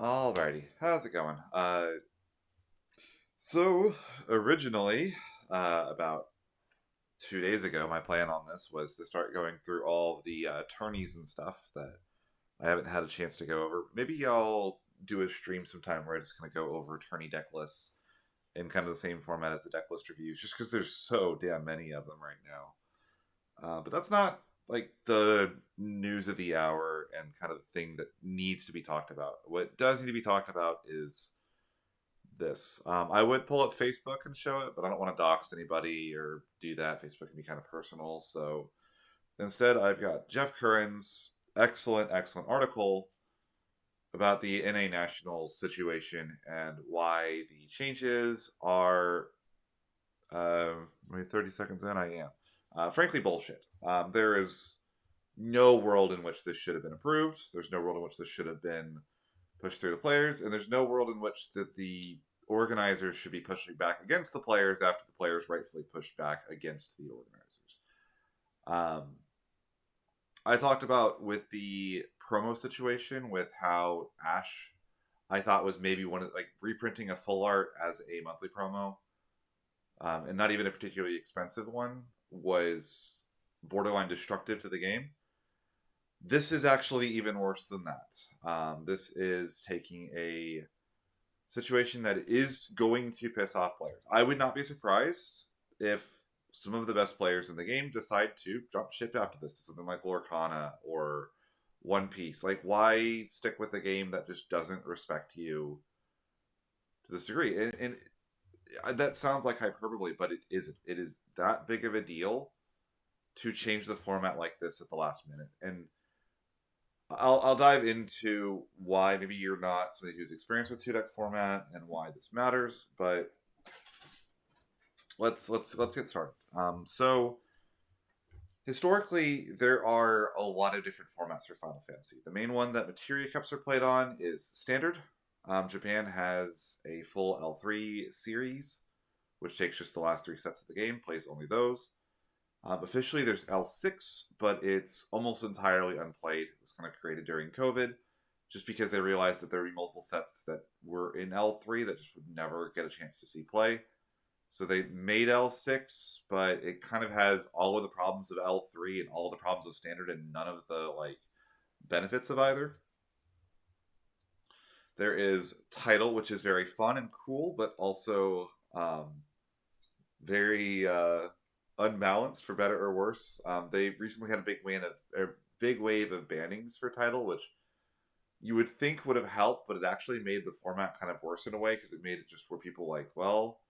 Alrighty, how's it going? So originally, about 2 days ago, my plan on this was to start going through all of the tourneys and stuff that I haven't had a chance to go over. Maybe I'll do a stream sometime where I just kind of go over tourney deck lists in kind of the same format as the deck list reviews, just because there's so damn many of them right now. But that's not like the news of the hour and kind of the thing that needs to be talked about. What does need to be talked about is this. I would pull up Facebook and show it, but I don't want to dox anybody or do that. Facebook can be kind of personal. So instead, I've got Jeff Curran's excellent article about the NA Nationals situation and why the changes are. Uh, 30 seconds in, I am. Frankly, bullshit. There is no world in which this should have been approved. There's no world in which this should have been pushed through the players, and there's no world in which the organizers should be pushing back against the players after the players rightfully pushed back against the organizers. I talked about with the promo situation with how Ash, I thought was maybe one of like reprinting a full art as a monthly promo, and not even a particularly expensive one, was borderline destructive to the game. This is actually even worse than that. This is taking a situation that is going to piss off players. I would not be surprised if some of the best players in the game decide to jump ship after this to something like Lorcana or One Piece. Like, why stick with a game that just doesn't respect you to this degree? And that sounds like hyperbole, but it isn't. It is that big of a deal to change the format like this at the last minute. And I'll dive into why maybe you're not somebody who's experienced with two deck format and why this matters. But let's get started. So historically, there are a lot of different formats for Final Fantasy. The main one that Materia Cups are played on is Standard. Japan has a full L3 series, which takes just the last three sets of the game, plays only those. Officially, there's L6, but it's almost entirely unplayed. It was kind of created during COVID, just because they realized that there would be multiple sets that were in L3 that just would never get a chance to see play. So they made L6, but it kind of has all of the problems of L3 and all of the problems of Standard, and none of the like benefits of either. There is Title, which is very fun and cool, but also very unbalanced for better or worse. They recently had a big wave of bannings for Title, which you would think would have helped, but it actually made the format kind of worse in a way because it made it just where people like, well,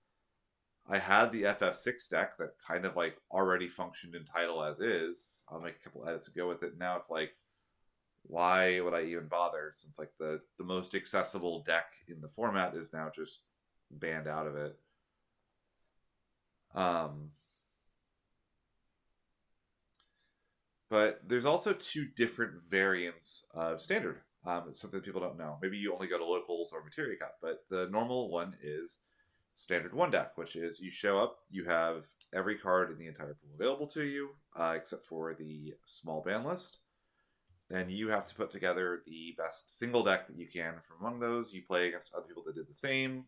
I had the FF6 deck that kind of like already functioned in Title as is. I'll make a couple edits to go with it. Now it's like, why would I even bother? Since like the most accessible deck in the format is now just banned out of it. Um, but there's also two different variants of Standard. It's something people don't know. Maybe you only go to locals or Materia Cup, but the normal one is Standard 1 deck, which is you show up, you have every card in the entire pool available to you, except for the small ban list. Then you have to put together the best single deck that you can from among those. You play against other people that did the same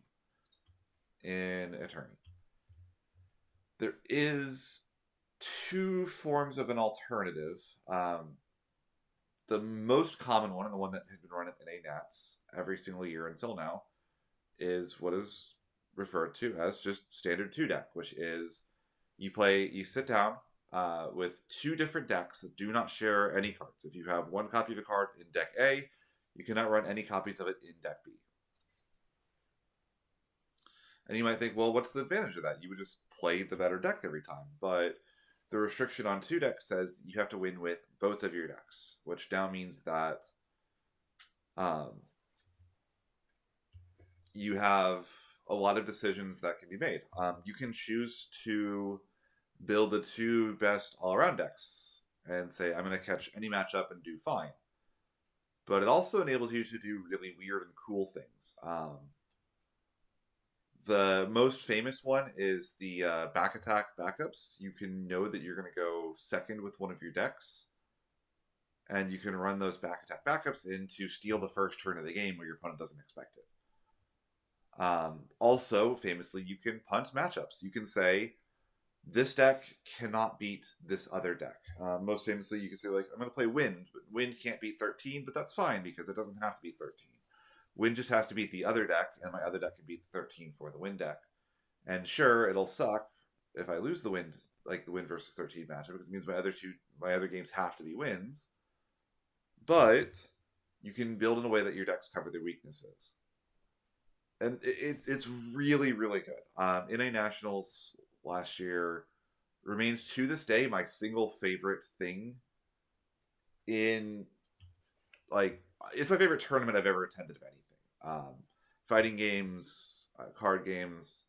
in a tourney. There is two forms of an alternative. The most common one, and the one that has been run in a Nats every single year until now, is what is referred to as just standard two deck, which is you sit down with two different decks that do not share any cards. If you have one copy of a card in deck A, you cannot run any copies of it in deck B. And you might think, well, what's the advantage of that? You would just play the better deck every time. But the restriction on two decks says that you have to win with both of your decks, which now means that um, you have a lot of decisions that can be made. You can choose to build the two best all around decks and say, I'm going to catch any matchup and do fine. But it also enables you to do really weird and cool things. The most famous one is the back attack backups. You can know that you're going to go second with one of your decks, and you can run those back attack backups in to steal the first turn of the game where your opponent doesn't expect it. Also, famously, you can punt matchups. You can say, this deck cannot beat this other deck. Most famously, you can say, like, I'm going to play Wind, but Wind can't beat 13, but that's fine because it doesn't have to beat 13. Wind just has to beat the other deck, and my other deck can beat 13 for the Wind deck. And sure, it'll suck if I lose the Wind, like the Wind versus 13 matchup, because it means my other games have to be wins. But you can build in a way that your decks cover their weaknesses. And it's really, really good. NA Nationals last year remains to this day my single favorite thing in, like, it's my favorite tournament I've ever attended of anything. Fighting games, card games.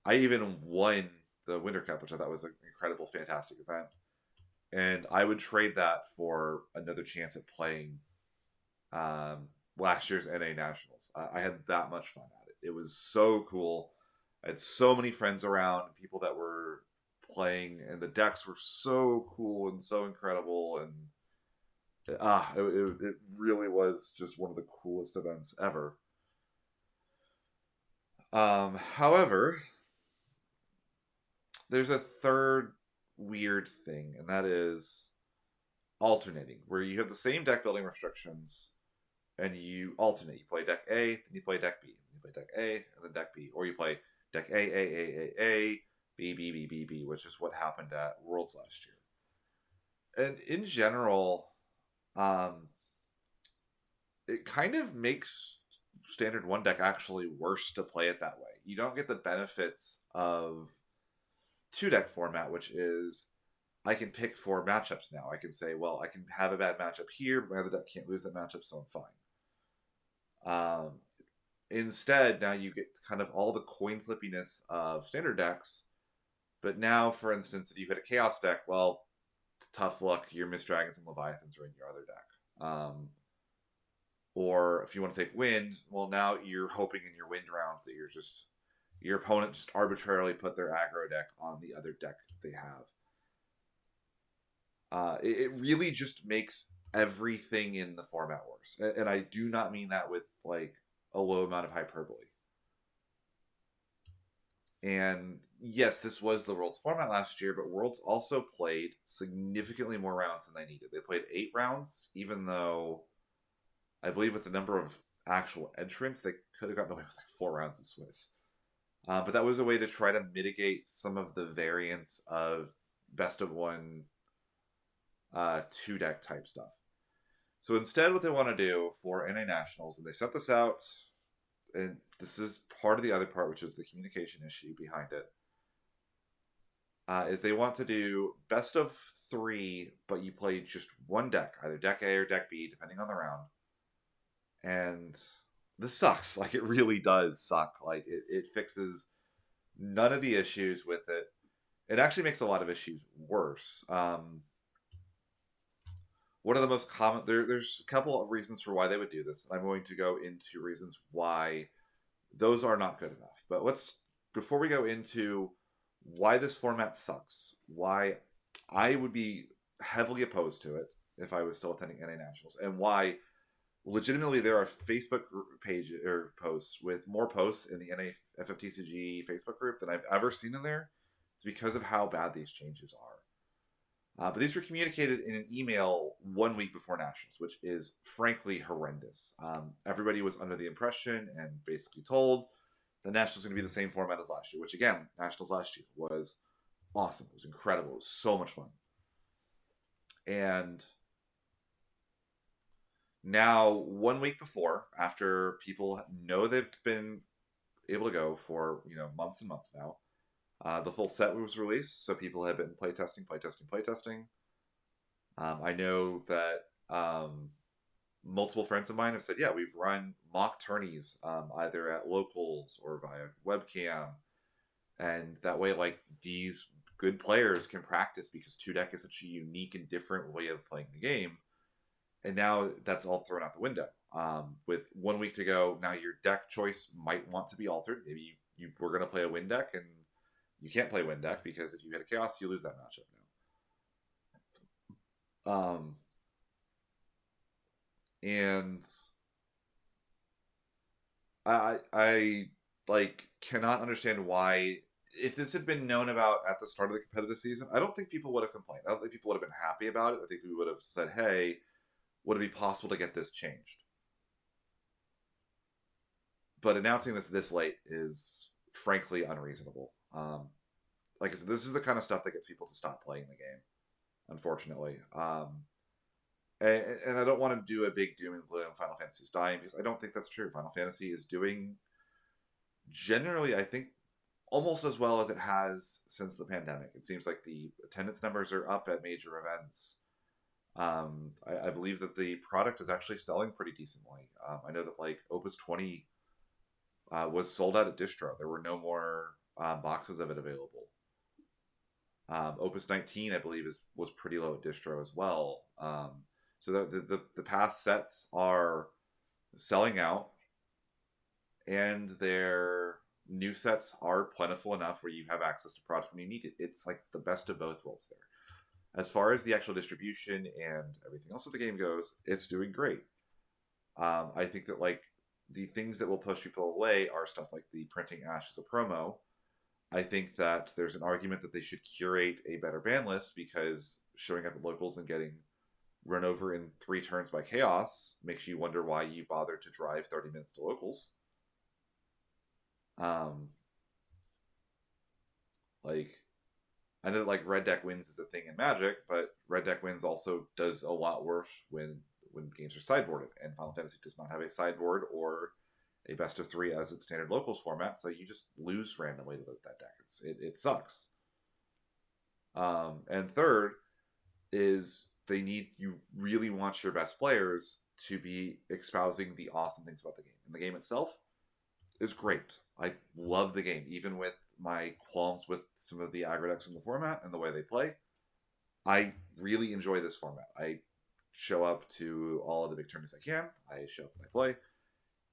I even won the Winter Cup, which I thought was an incredible, fantastic event. And I would trade that for another chance at playing last year's NA Nationals. I had that much fun at it. It was so cool. I had so many friends around, people that were playing, and the decks were so cool and so incredible. And it really was just one of the coolest events ever. However, there's a third weird thing, and that is alternating, where you have the same deck building restrictions, and you alternate. You play deck A, then you play deck B. You play deck A, and then deck B. Or you play deck A, B, B, B, B, B, which is what happened at Worlds last year. And in general, it kind of makes Standard 1 deck actually worse to play it that way. You don't get the benefits of 2-deck format, which is I can pick 4 matchups now. I can say, well, I can have a bad matchup here, but my other deck can't lose that matchup, so I'm fine. Instead, now you get kind of all the coin flippiness of standard decks, but now, for instance, if you hit a Chaos deck, well, tough luck, your Mist Dragons and Leviathans are in your other deck. Or if you want to take Wind, well, now you're hoping in your Wind rounds that your opponent just arbitrarily put their aggro deck on the other deck they have. It really just makes everything in the format worse. And I do not mean that with, like, a low amount of hyperbole. And yes, this was the Worlds format last year, but Worlds also played significantly more rounds than they needed. They played 8 rounds, even though I believe with the number of actual entrants, they could have gotten away with like 4 rounds of Swiss. But that was a way to try to mitigate some of the variance of best of 1 2-deck type stuff. So instead, what they want to do for NA Nationals, and they set this out, and this is part of the other part, which is the communication issue behind it, is they want to do best of 3, but you play just 1 deck, either deck A or deck B, depending on the round. And this sucks. Like, it really does suck. Like, it fixes none of the issues with it. It actually makes a lot of issues worse. One of the most common... There's a couple of reasons for why they would do this. I'm going to go into reasons why those are not good enough. But before we go into why this format sucks, why I would be heavily opposed to it if I was still attending NA Nationals, and why legitimately there are Facebook pages or posts with more posts in the NA FFTCG Facebook group than I've ever seen in there. It's because of how bad these changes are. But these were communicated in an email 1 week before Nationals, which is frankly horrendous. Everybody was under the impression and basically told the Nationals going to be the same format as last year, which again, Nationals last year was awesome. It was incredible. It was so much fun. And now, 1 week before, after people know they've been able to go for months and months now, the full set was released, so people have been playtesting. I know that multiple friends of mine have said, yeah, we've run mock tourneys either at locals or via webcam, and that way, like, these good players can practice because 2-deck is such a unique and different way of playing the game. And now that's all thrown out the window. With 1 week to go, now your deck choice might want to be altered. Maybe you were going to play a Wind deck, and you can't play Wind deck because if you hit a Chaos, you lose that matchup now. And I like cannot understand why. If this had been known about at the start of the competitive season, I don't think people would have complained. I don't think people would have been happy about it. I think we would have said, "Hey, would it be possible to get this changed?" But announcing this late is frankly unreasonable. Like I said, this is the kind of stuff that gets people to stop playing the game. Unfortunately, and I don't want to do a big doom and gloom. Final Fantasy is dying because I don't think that's true. Final Fantasy is doing generally, I think, almost as well as it has since the pandemic. It seems like the attendance numbers are up at major events. I believe that the product is actually selling pretty decently. I know that like Opus 20 was sold out at distro. There were no more boxes of it available. Opus 19, I believe, was pretty low at distro as well. So the past sets are selling out, and their new sets are plentiful enough where you have access to product when you need it. It's like the best of both worlds there. As far as the actual distribution and everything else of the game goes, it's doing great. I think that like the things that will push people away are stuff like the printing Ash as a promo. I think that there's an argument that they should curate a better ban list because showing up at locals and getting run over in 3 turns by chaos makes you wonder why you bothered to drive 30 minutes to locals. Um, like I know that like red deck wins is a thing in Magic, but red deck wins also does a lot worse when games are sideboarded, and Final Fantasy does not have a sideboard or a best of 3 as its standard locals format, so you just lose randomly to that deck. It sucks. And third is they need you really want your best players to be espousing the awesome things about the game. And the game itself is great. I love the game, even with my qualms with some of the aggro decks in the format and the way they play. I really enjoy this format. I show up to all of the big tournaments I can. I show up and I play.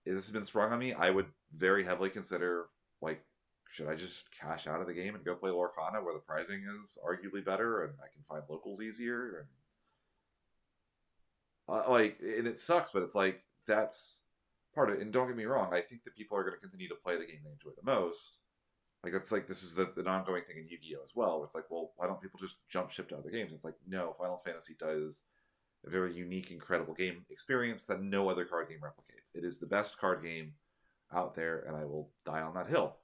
If this has been sprung on me, I would very heavily consider like, should I just cash out of the game and go play Lorcana where the pricing is arguably better and I can find locals easier? And like, and it sucks, but it's like that's part of it. And don't get me wrong, I think that people are going to continue to play the game they enjoy the most. Like that's like this is the ongoing thing in Yu-Gi-Oh as well. Where it's like, well, why don't people just jump ship to other games? It's like, no, Final Fantasy does a very unique, incredible game experience that no other card game replicates. It is the best card game out there, and I will die on that hill.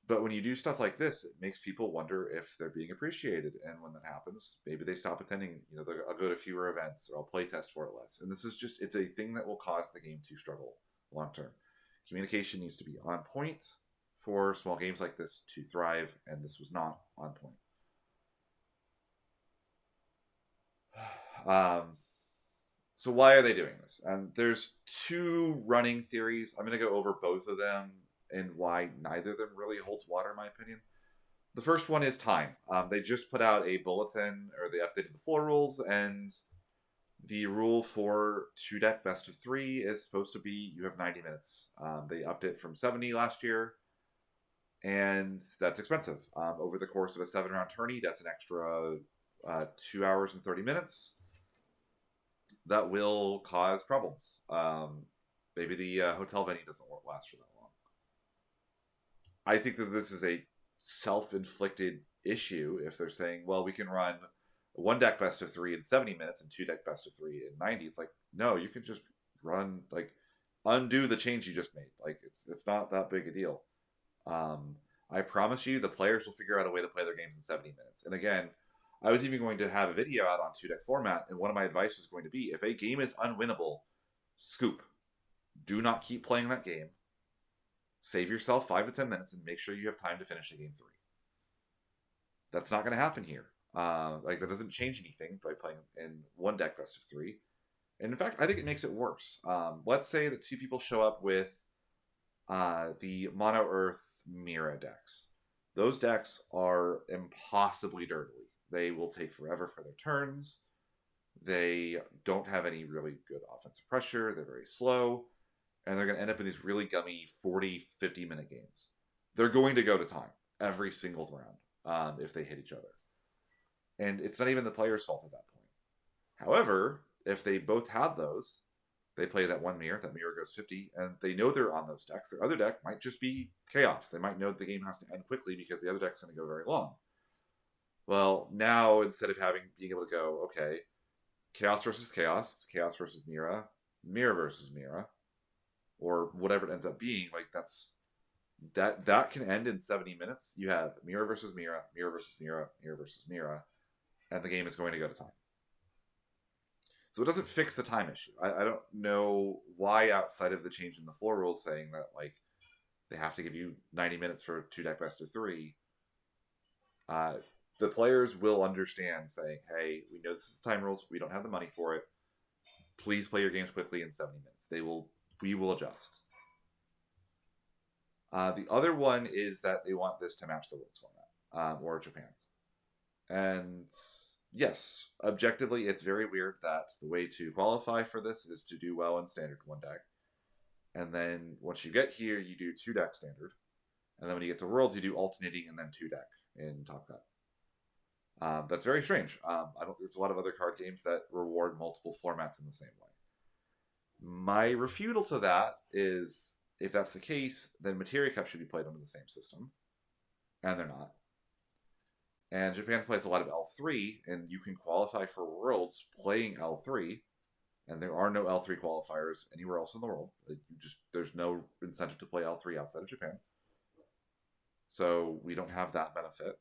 But when you do stuff like this, it makes people wonder if they're being appreciated. And when that happens, maybe they stop attending. You know, I'll go to fewer events or I'll play test for it less. And this is just, it's a thing that will cause the game to struggle long term. Communication needs to be on point for small games like this to thrive, and this was not on point. Um, so why are they doing this? And there's 2 running theories. I'm going to go over both of them and why neither of them really holds water, in my opinion. The first one is time. They just put out a bulletin, or they updated the floor rules, and the rule for 2 deck best of 3 is supposed to be you have 90 minutes. They upped it from 70 last year, and that's expensive. Over the course of a 7 round tourney, that's an extra 2 hours and 30 minutes. That will cause problems. Maybe the hotel venue doesn't last for that long. I think that this is a self-inflicted issue if they're saying, well, we can run 1 deck best of 3 in 70 minutes and 2 deck best of 3 in 90. It's like, no, you can just run, like, undo the change you just made. Like, it's not that big a deal. I promise you, the players will figure out a way to play their games in 70 minutes. And again, I was even going to have a video out on 2 deck format, and one of my advice was going to be, if a game is unwinnable, scoop. Do not keep playing that game. Save yourself 5 to 10 minutes and make sure you have time to finish the game 3. That's not going to happen here. Like that doesn't change anything by playing in 1 deck best of 3. And in fact, I think it makes it worse. Let's say that 2 people show up with the Mono Earth Mira decks. Those decks are impossibly dirtily. They will take forever for their turns. They don't have any really good offensive pressure. They're very slow. And they're going to end up in these really gummy 40, 50-minute games. They're going to go to time every single round if they hit each other. And it's not even the player's fault at that point. However, if they both had those, they play that one mirror. That mirror goes 50, and they know they're on those decks. Their other deck might just be chaos. They might know the game has to end quickly because the other deck's going to go very long. Well, now instead of being able to go, okay, chaos versus chaos, chaos versus Mira, Mira versus Mira, or whatever it ends up being, like that can end in 70 minutes. You have Mira versus Mira, Mira versus Mira, Mira versus Mira, and the game is going to go to time. So it doesn't fix the time issue. I don't know why, outside of the change in the floor rules saying that like they have to give you 90 minutes for 2-deck best of 3, the players will understand saying, hey, we know this is the time rules, we don't have the money for it, please play your games quickly in 70 minutes. We will adjust. The other one is that they want this to match the Worlds format, or Japan's. And yes, objectively, it's very weird that the way to qualify for this is to do well in standard 1-deck. And then once you get here, you do 2-deck standard. And then when you get to Worlds, you do alternating and then 2-deck in Top Cut. That's very strange. There's a lot of other card games that reward multiple formats in the same way. My refutal to that is, if that's the case, then Materia Cup should be played under the same system. And they're not. And Japan plays a lot of L3, and you can qualify for Worlds playing L3, and there are no L3 qualifiers anywhere else in the world. There's no incentive to play L3 outside of Japan. So we don't have that benefit.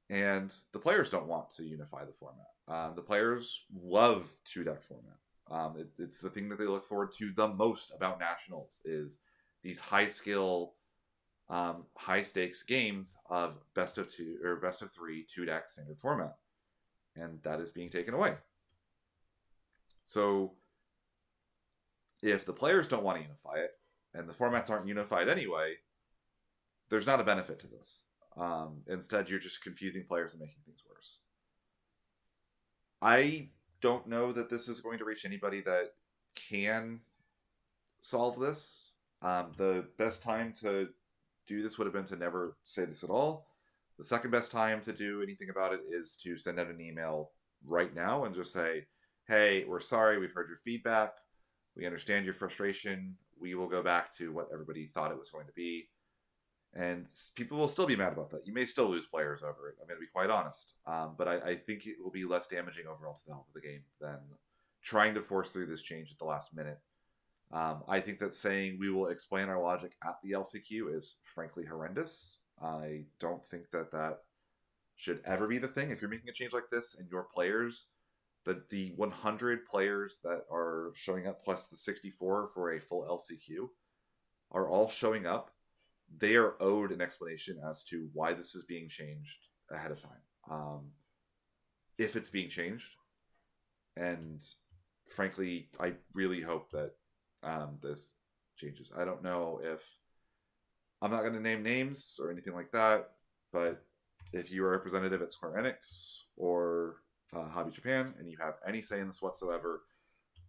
And the players don't want to unify the format. The players love 2-deck format. It's the thing that they look forward to the most about Nationals, is these high-skill, high-stakes games of best of 2 or best of 3 2-deck standard format. And that is being taken away. So if the players don't want to unify it, and the formats aren't unified anyway, there's not a benefit to this. Instead, you're just confusing players and making things worse. I don't know that this is going to reach anybody that can solve this. The best time to do this would have been to never say this at all. The second best time to do anything about it is to send out an email right now and just say, hey, we're sorry, we've heard your feedback, we understand your frustration, we will go back to what everybody thought it was going to be. And people will still be mad about that. You may still lose players over it, I'm going to be quite honest. But I think it will be less damaging overall to the health of the game than trying to force through this change at the last minute. I think that saying we will explain our logic at the LCQ is frankly horrendous. I don't think that should ever be the thing. If you're making a change like this and your players, the 100 players that are showing up plus the 64 for a full LCQ are all showing up, they are owed an explanation as to why this is being changed ahead of time. If it's being changed. And frankly, I really hope that this changes. I don't know if... I'm not going to name names or anything like that, but if you are a representative at Square Enix or Hobby Japan and you have any say in this whatsoever,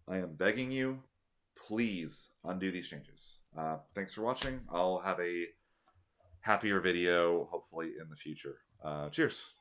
I am begging you, please undo these changes. Thanks for watching. I'll have a happier video hopefully in the future. Cheers.